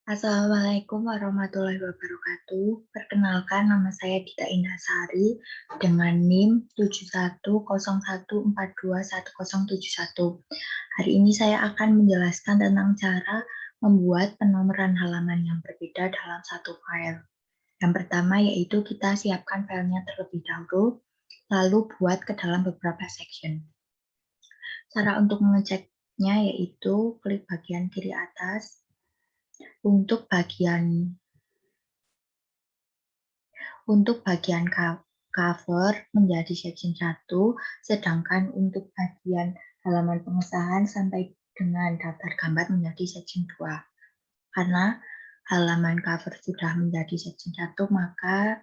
Assalamualaikum warahmatullahi wabarakatuh. Perkenalkan, nama saya Dita Indasari dengan NIM 7101421071. Hari ini saya akan menjelaskan tentang cara membuat penomoran halaman yang berbeda dalam satu file. Yang pertama yaitu kita siapkan filenya terlebih dahulu, lalu buat ke dalam beberapa section. Cara untuk mengeceknya yaitu klik bagian kiri atas. Untuk bagian cover menjadi section 1, sedangkan untuk bagian halaman pengesahan sampai dengan daftar gambar menjadi section 2. Karena halaman cover sudah menjadi section 1, maka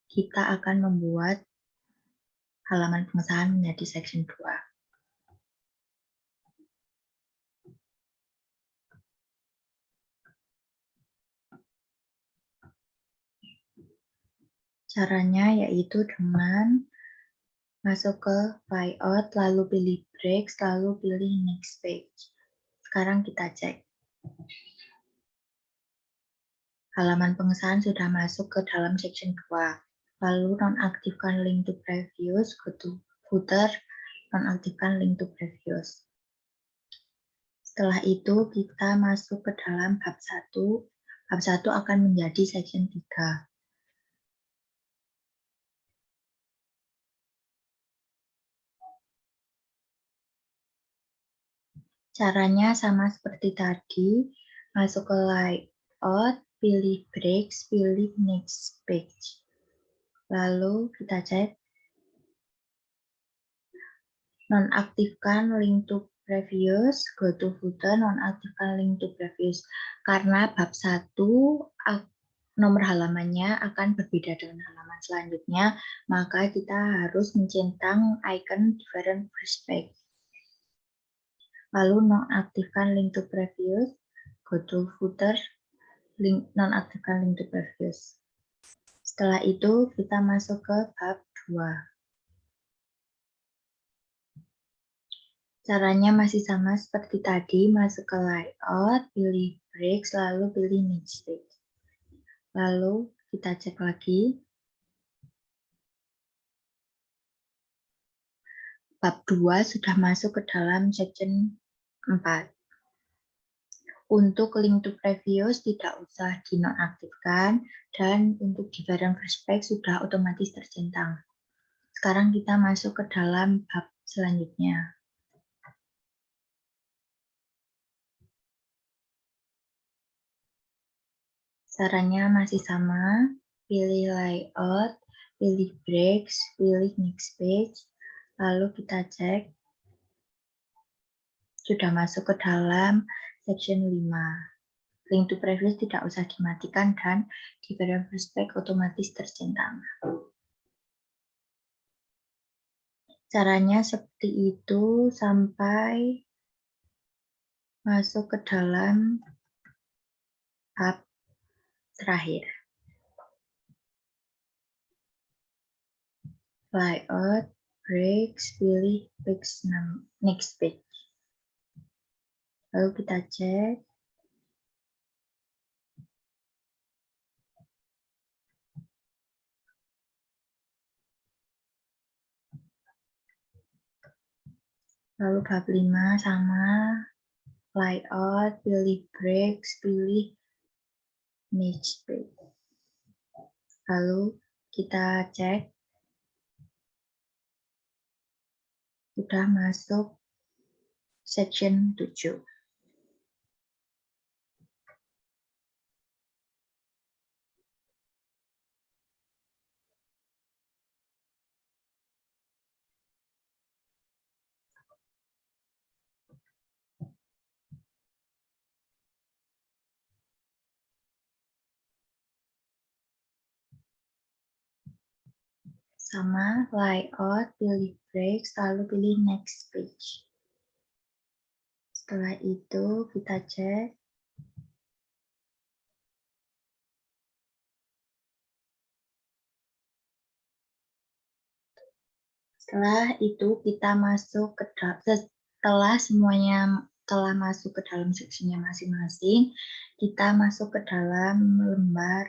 kita akan membuat halaman pengesahan menjadi section 2. Caranya yaitu dengan masuk ke layout, lalu pilih breaks, lalu pilih next page. Sekarang kita cek. Halaman pengesahan sudah masuk ke dalam section 2. Lalu nonaktifkan link to previous, go to footer, nonaktifkan link to previous. Setelah itu kita masuk ke dalam bab 1. Bab 1 akan menjadi section 3. Caranya sama seperti tadi, masuk ke layout, pilih breaks, pilih next page. Lalu kita cek, nonaktifkan link to previous, go to footer, nonaktifkan link to previous. Karena bab 1 nomor halamannya akan berbeda dengan halaman selanjutnya, maka kita harus mencentang icon different perspective. Lalu nonaktifkan link to previous, go to footer, nonaktifkan link to previous. Setelah itu kita masuk ke bab 2. Caranya masih sama seperti tadi, masuk ke layout, pilih breaks, lalu pilih next page. Lalu kita cek lagi. Bab 2 sudah masuk ke dalam section 4. Untuk link to previous tidak usah dinonaktifkan, dan untuk different perspective sudah otomatis tercentang. Sekarang kita masuk ke dalam bab selanjutnya. Caranya masih sama, pilih layout, pilih breaks, pilih next page, lalu kita cek, sudah masuk ke dalam section 5. Link to previous tidak usah dimatikan dan different perspective otomatis tercentang. Caranya seperti itu sampai masuk ke dalam bab terakhir. Layout, breaks, pilih next page. Lalu kita cek. Lalu bab 5 sama, layout, pilih breaks, pilih next page. Lalu kita cek. Sudah masuk section 7. Sama, layout, pilih breaks, lalu pilih next page. Setelah itu kita cek. Setelah itu kita masuk ke setelah semuanya telah masuk ke dalam sectionnya masing-masing, kita masuk ke dalam lembar.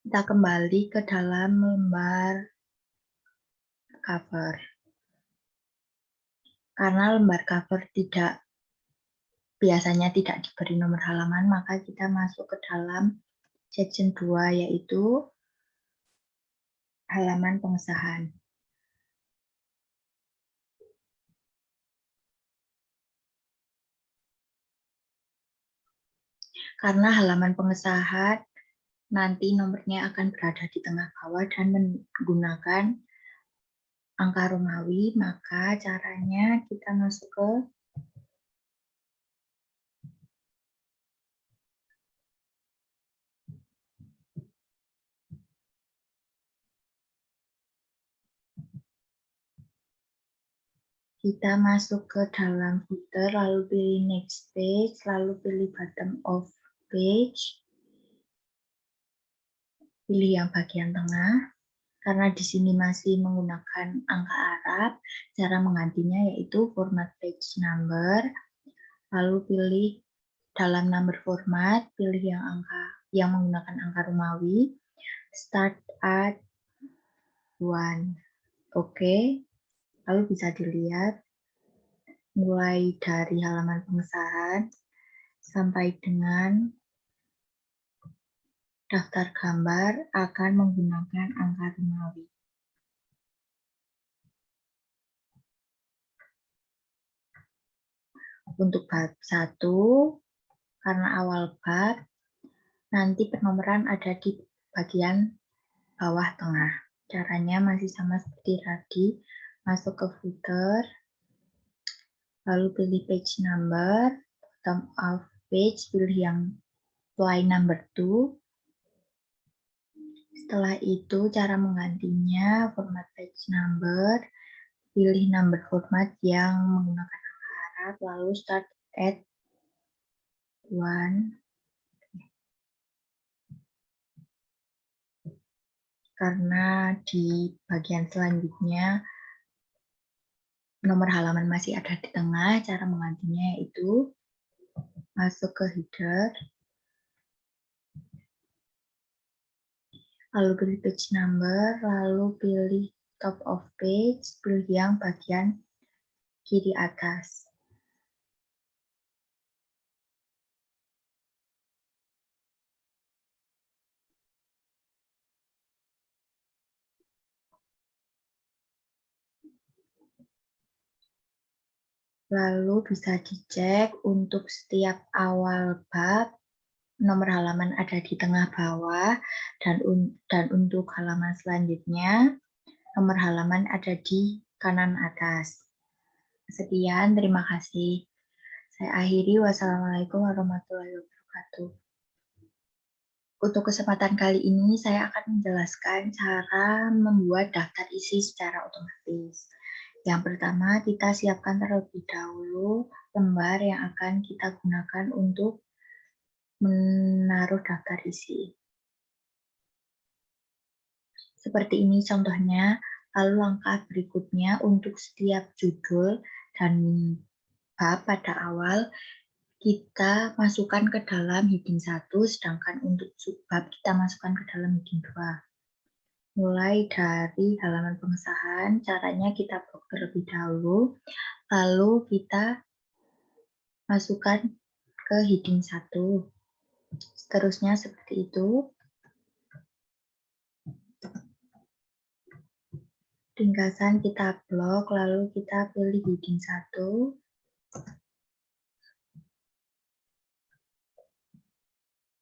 Kita kembali ke dalam lembar cover. Karena lembar cover biasanya tidak diberi nomor halaman, maka kita masuk ke dalam section 2, yaitu halaman pengesahan. Karena halaman pengesahan nanti nomornya akan berada di tengah bawah dan menggunakan angka Romawi, maka caranya kita masuk ke dalam footer, lalu pilih next page, lalu pilih bottom of page, pilih yang bagian tengah. Karena di sini masih menggunakan angka Arab, cara menggantinya yaitu format page number, lalu pilih dalam number format, pilih yang menggunakan angka Romawi, start at 1. Oke, lalu bisa dilihat mulai dari halaman pengesahan sampai dengan daftar gambar akan menggunakan angka Romawi. Untuk bab 1, karena awal bab, nanti penomoran ada di bagian bawah tengah. Caranya masih sama seperti tadi, masuk ke footer, lalu pilih page number, bottom of page, pilih yang line number 2. Setelah itu cara menggantinya, format page number, pilih number format yang menggunakan angka Arab, lalu start at 1. Karena di bagian selanjutnya nomor halaman masih ada di tengah, cara menggantinya yaitu masuk ke header, lalu pilih page number, lalu pilih top of page, pilih yang bagian kiri atas. Lalu bisa dicek untuk setiap awal bab, nomor halaman ada di tengah bawah, dan untuk halaman selanjutnya, nomor halaman ada di kanan atas. Sekian, terima kasih. Saya akhiri, wassalamualaikum warahmatullahi wabarakatuh. Untuk kesempatan kali ini, saya akan menjelaskan cara membuat daftar isi secara otomatis. Yang pertama, kita siapkan terlebih dahulu lembar yang akan kita gunakan untuk menaruh daftar isi. Seperti ini contohnya, lalu langkah berikutnya untuk setiap judul dan bab pada awal, kita masukkan ke dalam heading 1, sedangkan untuk subbab kita masukkan ke dalam heading 2. Mulai dari halaman pengesahan, caranya kita blok terlebih dahulu, lalu kita masukkan ke heading 1. Seterusnya seperti itu. Ringkasan kita blok, lalu kita pilih heading 1.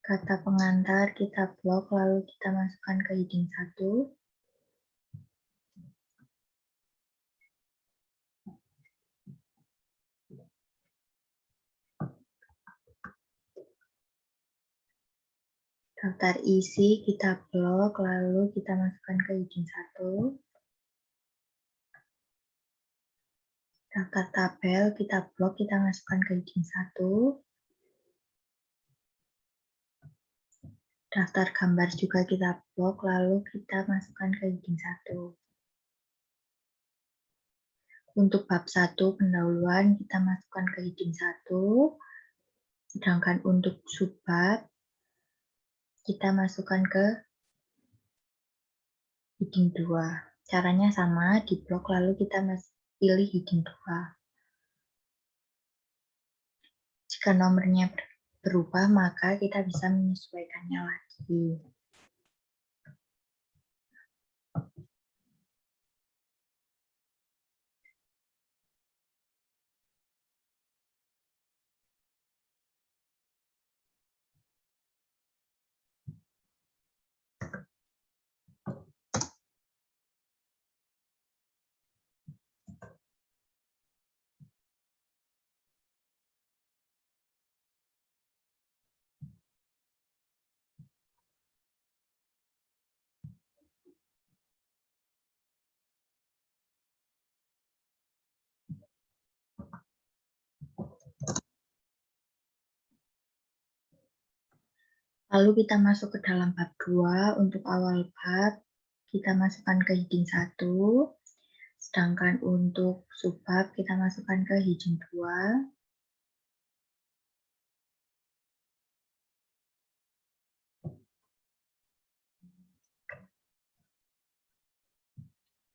Kata pengantar kita blok, lalu kita masukkan ke heading 1. Daftar isi kita blok, lalu kita masukkan ke heading 1. Daftar tabel kita blok, kita masukkan ke heading 1. Daftar gambar juga kita blok, lalu kita masukkan ke heading 1. Untuk bab 1 pendahuluan kita masukkan ke heading 1, sedangkan untuk subbab kita masukkan ke heading 2. Caranya sama, di blok lalu kita pilih heading 2. Jika nomornya berubah, maka kita bisa menyesuaikannya lagi. Lalu kita masuk ke dalam bab 2, untuk awal bab kita masukkan ke heading 1, sedangkan untuk subbab kita masukkan ke heading 2.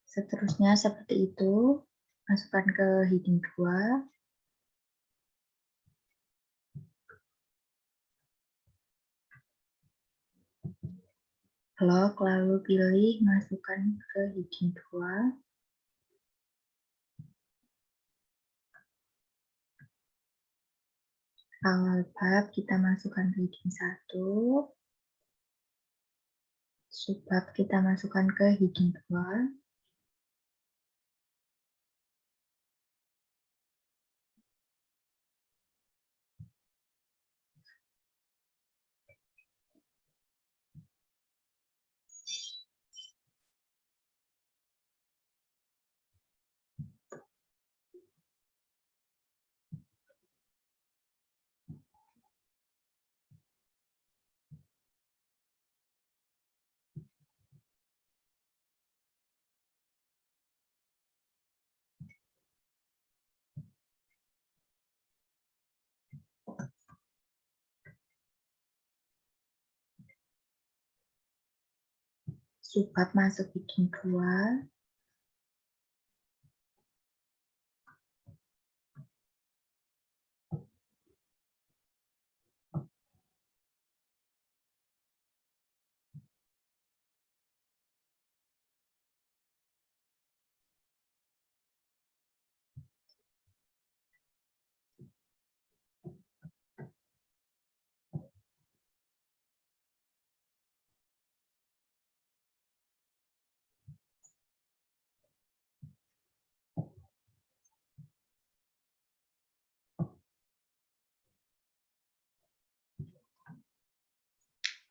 Seterusnya seperti itu, masukkan ke heading 2. Blok, lalu pilih masukkan ke heading 2. Awal bab kita masukkan ke heading 1. Subbab kita masukkan ke heading 2. Subbab masuk heading 2.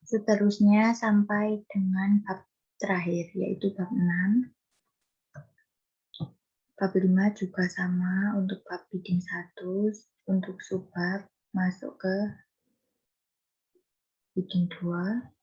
Seterusnya sampai dengan bab terakhir, yaitu bab 6. Bab 5 juga sama, untuk bab heading 1, untuk subbab masuk ke heading 2.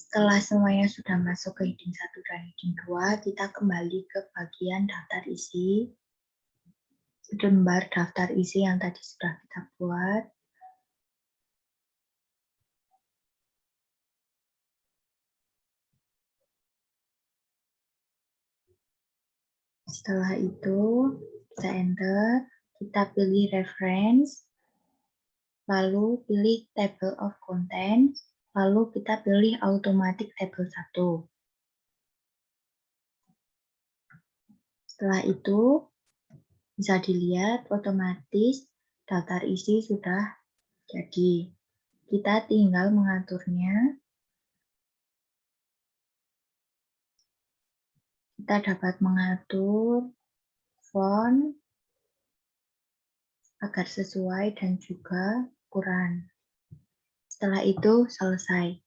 Setelah semuanya sudah masuk ke heading 1 dan heading 2, kita kembali ke bagian daftar isi. Lembar daftar isi yang tadi sudah kita buat. Setelah itu, kita enter, kita pilih reference, lalu pilih table of contents, lalu kita pilih automatic table 1. Setelah itu, bisa dilihat otomatis daftar isi sudah jadi. Kita tinggal mengaturnya. Kita dapat mengatur font agar sesuai dan juga ukuran. Setelah itu selesai.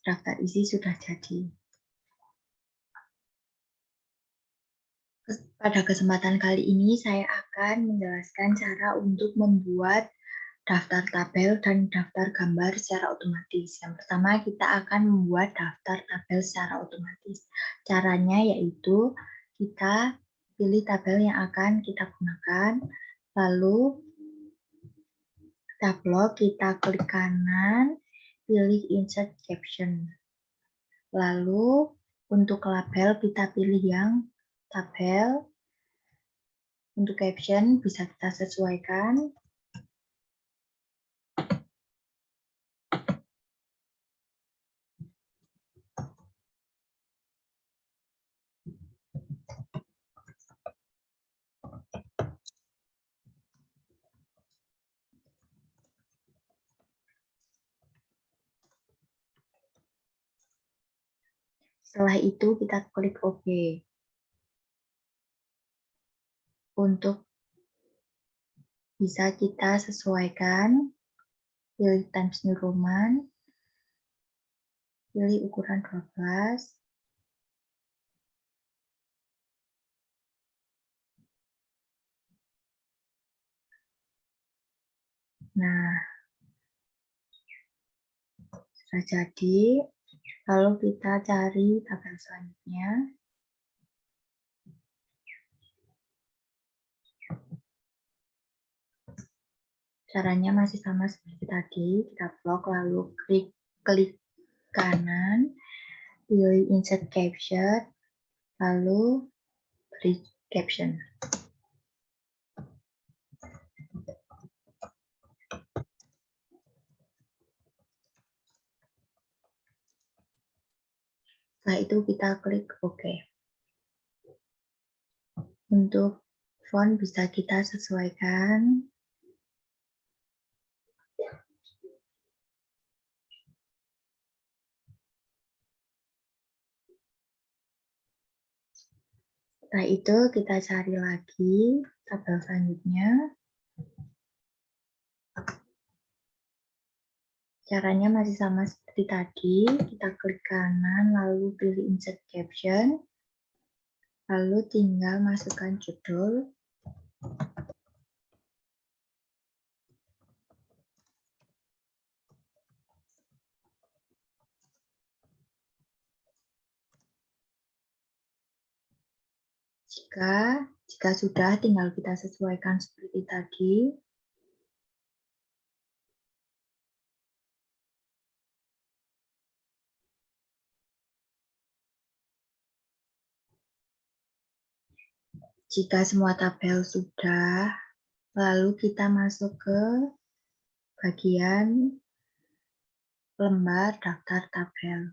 Daftar isi sudah jadi. Pada kesempatan kali ini saya akan menjelaskan cara untuk membuat daftar tabel dan daftar gambar secara otomatis. Yang pertama kita akan membuat daftar tabel secara otomatis. Caranya yaitu kita pilih tabel yang akan kita gunakan, lalu tab blok kita klik kanan, pilih insert caption. Lalu untuk label kita pilih yang tabel. Untuk caption bisa kita sesuaikan. Setelah itu kita klik OK. Untuk bisa kita sesuaikan, pilih Times New Roman, pilih ukuran 12. Nah, sudah jadi. Lalu kita cari tabel selanjutnya. Caranya masih sama seperti tadi, kita blok lalu klik kanan, pilih insert caption, lalu beri caption. Setelah itu kita klik OK. Untuk font bisa kita sesuaikan. Setelah itu kita cari lagi tabel selanjutnya. Caranya masih sama seperti tadi, kita klik kanan lalu pilih insert caption, lalu tinggal masukkan judul. Jika sudah, tinggal kita sesuaikan seperti tadi. Jika semua tabel sudah, lalu kita masuk ke bagian lembar daftar tabel.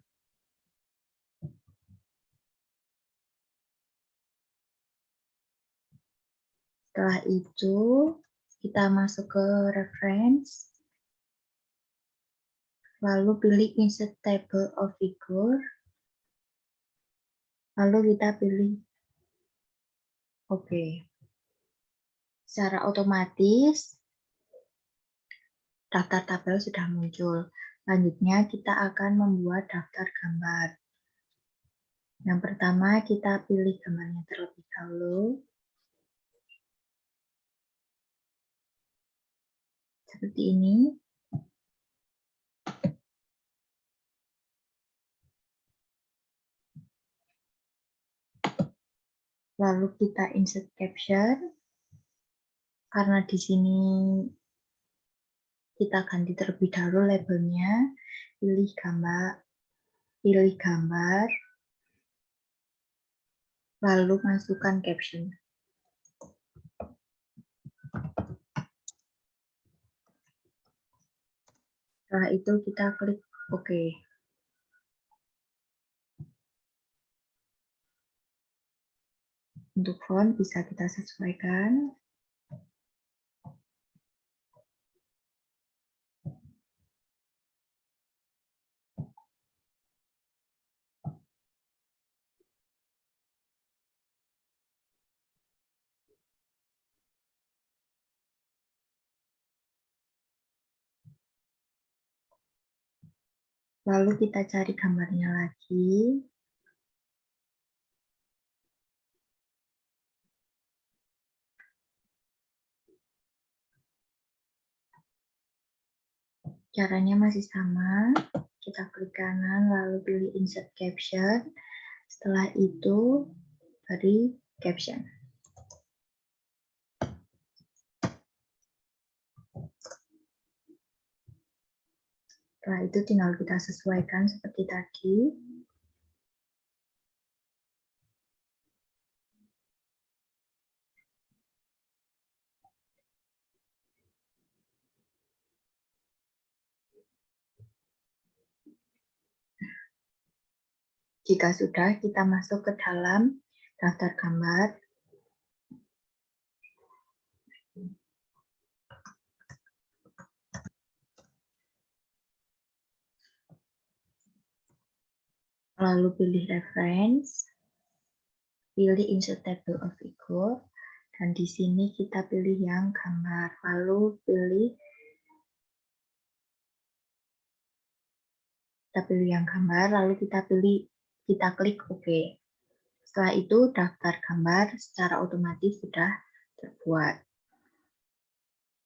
Setelah itu, kita masuk ke reference, lalu pilih insert table of figure, lalu kita pilih OK. Secara otomatis, daftar tabel sudah muncul. Selanjutnya, kita akan membuat daftar gambar. Yang pertama, kita pilih gambarnya terlebih dahulu. Seperti ini. Lalu kita insert caption. Karena di sini kita ganti terlebih dahulu labelnya. Pilih gambar. Lalu masukkan caption. Setelah itu kita klik OK. Untuk font bisa kita sesuaikan. Lalu kita cari gambarnya lagi. Caranya masih sama. Kita klik kanan, lalu pilih Insert Caption. Setelah itu, beri caption. Setelah itu tinggal kita sesuaikan seperti tadi. Jika sudah, kita masuk ke dalam daftar gambar. Lalu pilih reference, pilih insert table of figure, dan di sini kita pilih yang gambar. Lalu kita pilih yang gambar, lalu kita klik OK. Setelah itu daftar gambar secara otomatis sudah terbuat.